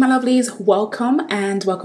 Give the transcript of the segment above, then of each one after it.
lovelies, welcome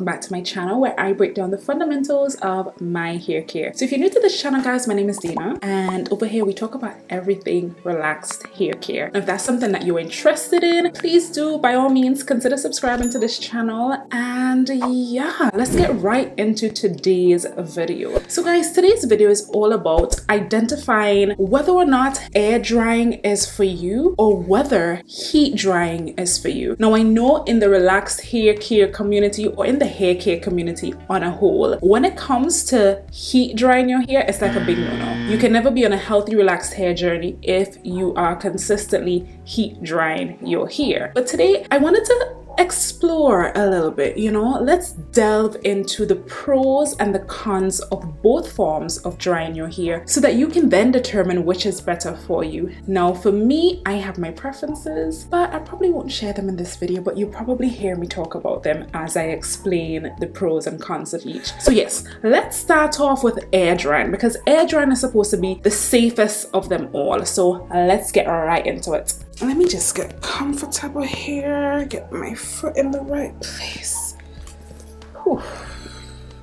back to my channel where I break down the fundamentals of my hair care. So if you're new to this channel, guys, my name is Dina, and over here we talk about everything relaxed hair care. Now, if that's something that you're interested in, please do by all means consider subscribing to this channel. And yeah, let's get right into today's video. So guys, today's video is all about identifying whether or not air drying is for you or whether heat drying is for you. Now, I know in the relaxed hair care community or in the hair care community on a whole, when it comes to heat drying your hair, it's like a big no-no. You can never be on a healthy relaxed hair journey if you are consistently heat drying your hair. But today I wanted to explore a little bit, let's delve into the pros and the cons of both forms of drying your hair so that you can then determine which is better for you. Now, for me, I have my preferences, but I probably won't share them in this video, but you'll probably hear me talk about them as I explain the pros and cons of each. So yes, let's start off with air drying, because air drying is supposed to be the safest of them all. So let's get right into it. Let me just get comfortable here, get my foot in the right place. Whew.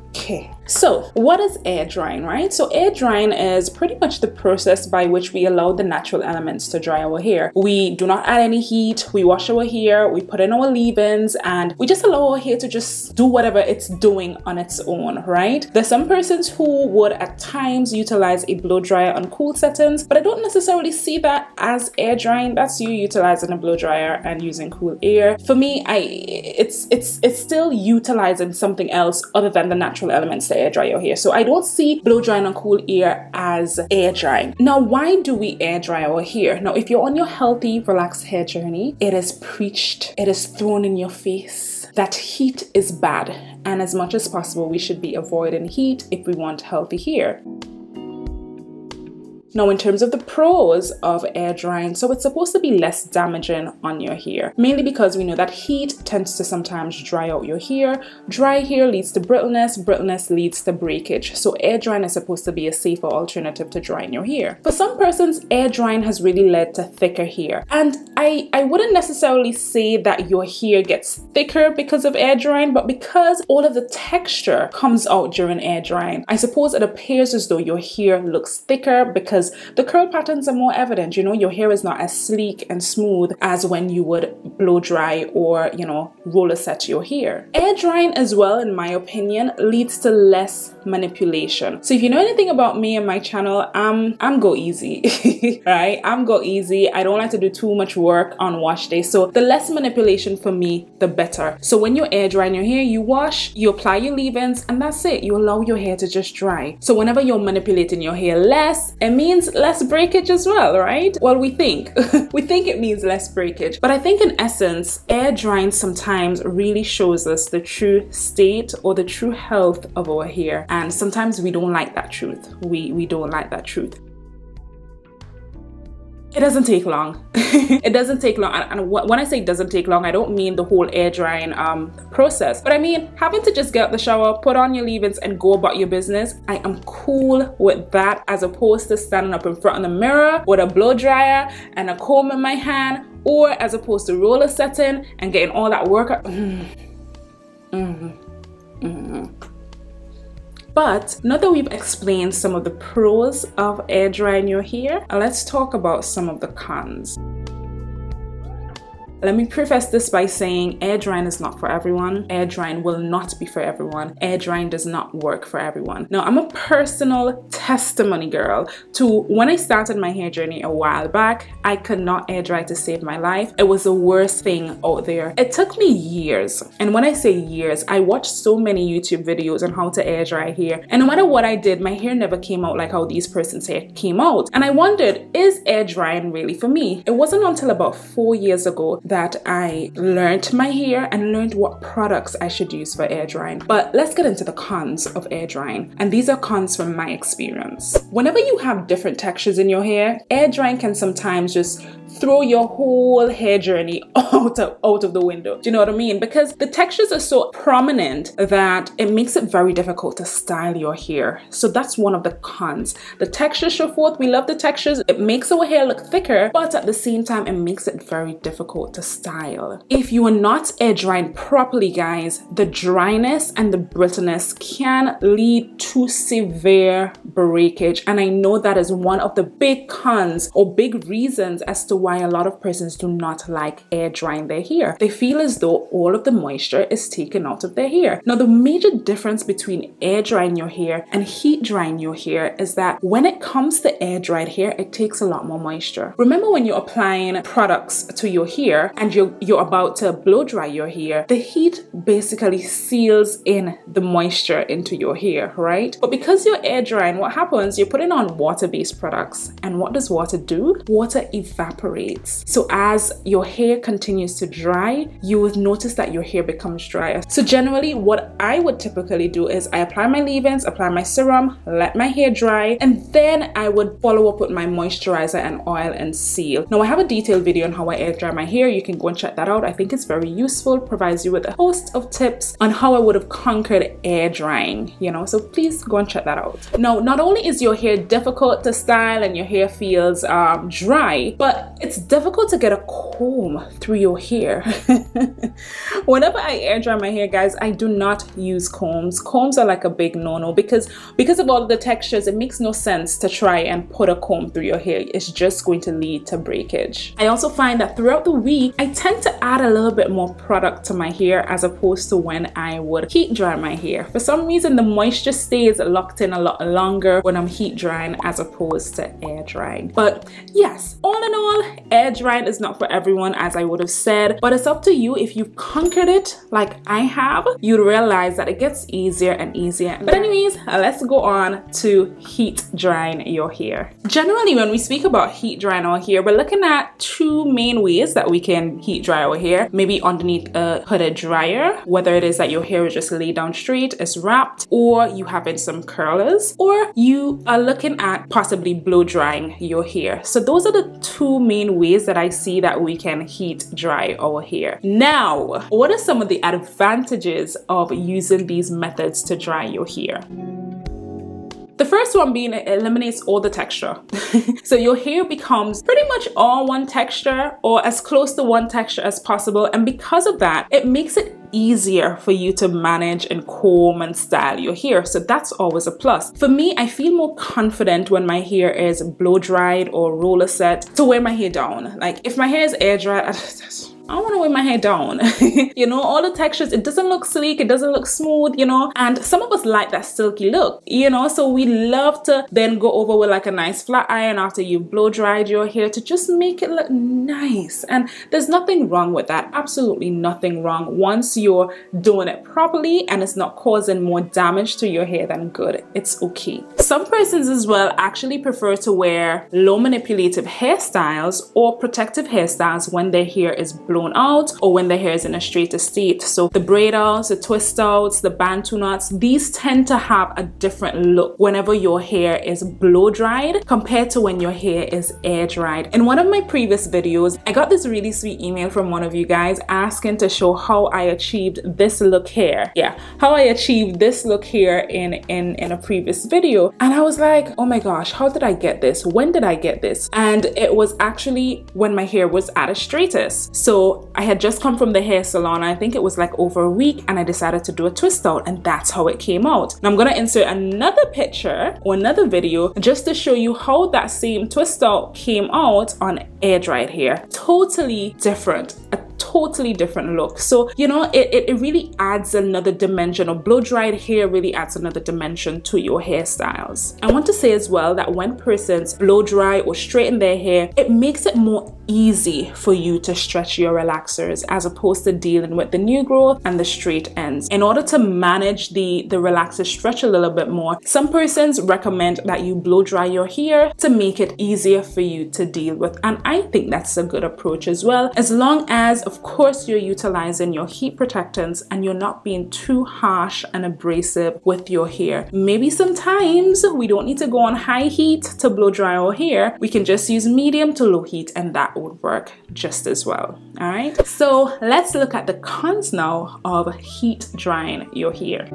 Okay, so what is air drying, right? So air drying is pretty much the process by which we allow the natural elements to dry our hair. We do not add any heat, we wash our hair, we put in our leave-ins, and we just allow our hair to just do whatever it's doing on its own, right? There's some persons who would at times utilize a blow dryer on cool settings, but I don't necessarily see that as air drying. That's you utilizing a blow dryer and using cool air. For me, it's still utilizing something else other than the natural elements to air dry your hair. So I don't see blow drying on cool air as air drying. Now, why do we air dry our hair? Now, if you're on your healthy, relaxed hair journey, it is preached, it is thrown in your face that heat is bad, and as much as possible we should be avoiding heat if we want healthy hair. Now, in terms of the pros of air drying, so it's supposed to be less damaging on your hair, mainly because we know that heat tends to sometimes dry out your hair. Dry hair leads to brittleness, brittleness leads to breakage. So air drying is supposed to be a safer alternative to drying your hair. For some persons, air drying has really led to thicker hair. And I wouldn't necessarily say that your hair gets thicker because of air drying, but because all of the texture comes out during air drying, I suppose it appears as though your hair looks thicker because the curl patterns are more evident. Your hair is not as sleek and smooth as when you would blow dry or, roller set your hair. Air drying as well, in my opinion, leads to less manipulation. So if you know anything about me and my channel, I'm go easy, right? I'm go easy. I don't like to do too much work on wash day. So the less manipulation for me, the better. So when you're air drying your hair, you wash, you apply your leave-ins, and that's it. You allow your hair to just dry. So whenever you're manipulating your hair less, it means less breakage as well, right? Well, we think we think it means less breakage, but I think in essence, air drying sometimes really shows us the true state or the true health of our hair, and sometimes we don't like that truth. We don't like that truth. It doesn't take long. It doesn't take long. And when I say it doesn't take long, I don't mean the whole air drying process, but I mean having to just get out the shower, put on your leave-ins, and go about your business. I am cool with that, as opposed to standing up in front of the mirror with a blow dryer and a comb in my hand, or as opposed to roller setting and getting all that work up. But now that we've explained some of the pros of air drying your hair, let's talk about some of the cons. Let me preface this by saying air drying is not for everyone. Air drying will not be for everyone. Air drying does not work for everyone. Now, I'm a personal testimony girl to when I started my hair journey a while back, I could not air dry to save my life. It was the worst thing out there. It took me years. And when I say years, I watched so many YouTube videos on how to air dry hair. And no matter what I did, my hair never came out like how these persons' hair came out. And I wondered, is air drying really for me? It wasn't until about 4 years ago that I learned my hair and learned what products I should use for air drying. But let's get into the cons of air drying. And these are cons from my experience. Whenever you have different textures in your hair, air drying can sometimes just throw your whole hair journey out of the window. Do you know what I mean? Because the textures are so prominent that it makes it very difficult to style your hair. So that's one of the cons. The textures show forth. We love the textures. It makes our hair look thicker, but at the same time, it makes it very difficult to style. If you are not air drying properly, guys, the dryness and the brittleness can lead to severe breakage. And I know that is one of the big cons or big reasons as to why a lot of persons do not like air drying their hair. They feel as though all of the moisture is taken out of their hair. Now, the major difference between air drying your hair and heat drying your hair is that when it comes to air dried hair, it takes a lot more moisture. Remember when you're applying products to your hair and you're about to blow dry your hair, the heat basically seals in the moisture into your hair, right? But because you're air drying, what happens? You're putting on water-based products. And what does water do? Water evaporates. So as your hair continues to dry, you will notice that your hair becomes drier. So generally, what I would typically do is I apply my leave-ins, apply my serum, let my hair dry, and then I would follow up with my moisturizer and oil and seal. Now, I have a detailed video on how I air dry my hair. You can go and check that out. I think it's very useful, provides you with a host of tips on how I would have conquered air drying, you know, so please go and check that out. Now, not only is your hair difficult to style and your hair feels dry, but it's difficult to get a comb through your hair. Whenever I air dry my hair, guys, I do not use combs. Combs are like a big no-no because of all of the textures, it makes no sense to try and put a comb through your hair. It's just going to lead to breakage. I also find that throughout the week, I tend to add a little bit more product to my hair as opposed to when I would heat dry my hair. For some reason, the moisture stays locked in a lot longer when I'm heat drying as opposed to air drying. But yes, all in all, air drying is not for everyone, as I would have said, but it's up to you. If you've conquered it like I have, you'd realize that it gets easier and easier. But anyways, let's go on to heat drying your hair. Generally, when we speak about heat drying our hair, we're looking at two main ways that we can heat dry our hair. Maybe underneath a hooded dryer, whether it is that your hair is just laid down straight, it's wrapped, or you have in some curlers, or you are looking at possibly blow drying your hair. So those are the two main ways that I see that we can heat dry our hair. Now, what are some of the advantages of using these methods to dry your hair? The first one being it eliminates all the texture. So your hair becomes pretty much all one texture or as close to one texture as possible. And because of that, it makes it easier for you to manage and comb and style your hair. So that's always a plus. For me, I feel more confident when my hair is blow dried or roller set to wear my hair down. Like if my hair is air dried, I don't want to wear my hair down. You know, all the textures, it doesn't look sleek, it doesn't look smooth, you know, and some of us like that silky look, you know, so we love to then go over with like a nice flat iron after you've blow dried your hair to just make it look nice. And there's nothing wrong with that, absolutely nothing wrong once you're doing it properly and it's not causing more damage to your hair than good. It's okay. Some persons as well actually prefer to wear low manipulative hairstyles or protective hairstyles when their hair is blown out or when the hair is in a straighter state. So the braid outs, the twist outs, the bantu knots, these tend to have a different look whenever your hair is blow dried compared to when your hair is air dried. In one of my previous videos, I got this really sweet email from one of you guys asking to show how I achieved this look here. Yeah, how I achieved this look here in a previous video. And I was like, oh my gosh, how did I get this? When did I get this? And it was actually when my hair was at its straightest. So I had just come from the hair salon. I think it was like over a week, and I decided to do a twist out, and that's how it came out. Now I'm gonna insert another picture or another video just to show you how that same twist out came out on air dried hair. Totally different. Totally different look. So you know, it really adds another dimension, or blow dried hair really adds another dimension to your hairstyles. I want to say as well that when persons blow dry or straighten their hair, it makes it more easy for you to stretch your relaxers as opposed to dealing with the new growth and the straight ends. In order to manage the relaxer stretch a little bit more, some persons recommend that you blow dry your hair to make it easier for you to deal with, and I think that's a good approach as well, as long as of course you're utilizing your heat protectants and you're not being too harsh and abrasive with your hair. Maybe sometimes we don't need to go on high heat to blow dry our hair. We can just use medium to low heat, and that would work just as well. All right, so let's look at the cons now of heat drying your hair.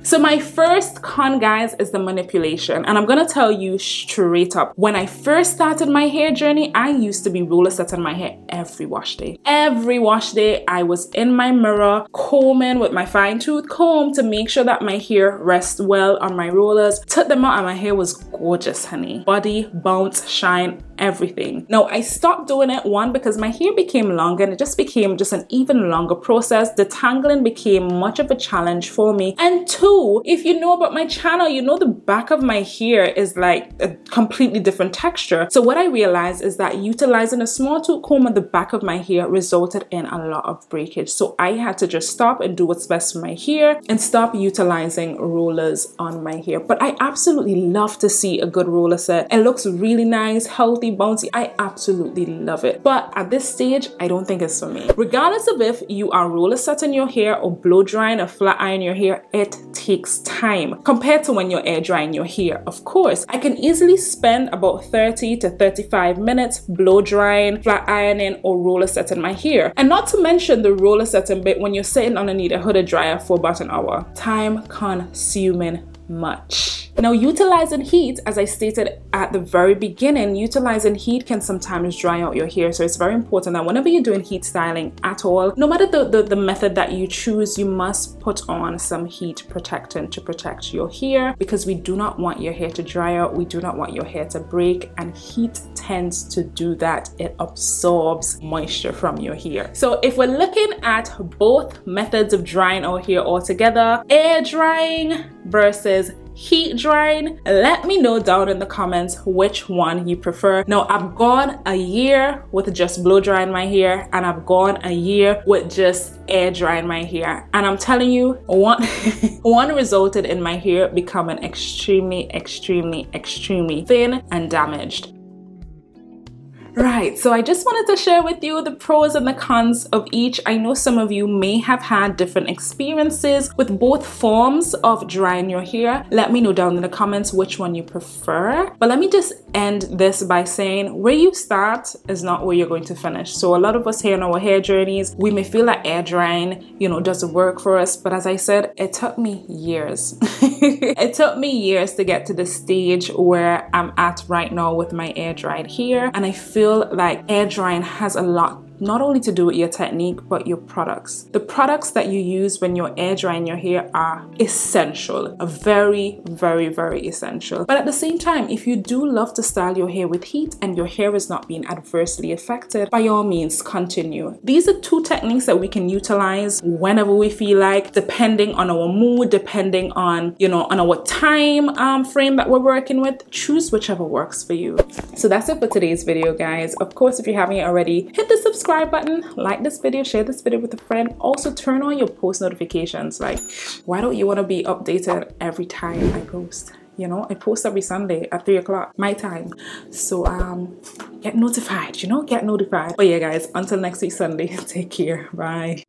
So my first con, guys, is the manipulation, and I'm gonna tell you straight up. When I first started my hair journey, I used to be roller setting my hair every wash day. Every wash day, I was in my mirror combing with my fine-tooth comb to make sure that my hair rests well on my rollers. Took them out and my hair was gorgeous, honey. Body, bounce, shine, everything. Now I stopped doing it, one, because my hair became longer and it just became an even longer process. Detangling became much of a challenge for me, and two, if you know about my channel, you know the back of my hair is like a completely different texture. So what I realized is that utilizing a small tooth comb at the back of my hair resulted in a lot of breakage. So I had to just stop and do what's best for my hair and stop utilizing rollers on my hair. But I absolutely love to see a good roller set. It looks really nice, healthy, bouncy. I absolutely love it. But at this stage, I don't think it's for me. Regardless of if you are roller setting your hair or blow drying or flat iron your hair, it takes time compared to when you're air drying your hair. Of course, I can easily spend about 30 to 35 minutes blow drying, flat ironing, or roller setting my hair. And not to mention the roller setting bit when you're sitting underneath a hooded dryer for about an hour. Time consuming much. Now, utilizing heat, as I stated at the very beginning, utilizing heat can sometimes dry out your hair. So it's very important that whenever you're doing heat styling at all, no matter the method that you choose, you must put on some heat protectant to protect your hair, because we do not want your hair to dry out. We do not want your hair to break, and heat tends to do that. It absorbs moisture from your hair. So if we're looking at both methods of drying our hair all together, air drying versus heat drying, let me know down in the comments which one you prefer. Now, I've gone a year with just blow drying my hair, and I've gone a year with just air drying my hair, and I'm telling you, one resulted in my hair becoming extremely thin and damaged. Right, so I just wanted to share with you the pros and the cons of each. I know some of you may have had different experiences with both forms of drying your hair. Let me know down in the comments which one you prefer. But let me just end this by saying where you start is not where you're going to finish. So a lot of us here in our hair journeys, we may feel that air drying, doesn't work for us. But as I said, it took me years. It took me years to get to the stage where I'm at right now with my air dried hair. And I feel like air drying has a lot not only to do with your technique, but your products. The products that you use when you're air drying your hair are essential, very essential. But at the same time, if you do love to style your hair with heat and your hair is not being adversely affected, by all means, continue. These are two techniques that we can utilize whenever we feel like, depending on our mood, depending on, on our time frame that we're working with. Choose whichever works for you. So that's it for today's video, guys. Of course, if you haven't yet already, hit the subscribe button, like this video, share this video with a friend. Also turn on your post notifications. Like, why don't you want to be updated every time I post? I post every Sunday at 3 o'clock my time. So get notified, get notified. But yeah, guys, until next week Sunday, take care. Bye.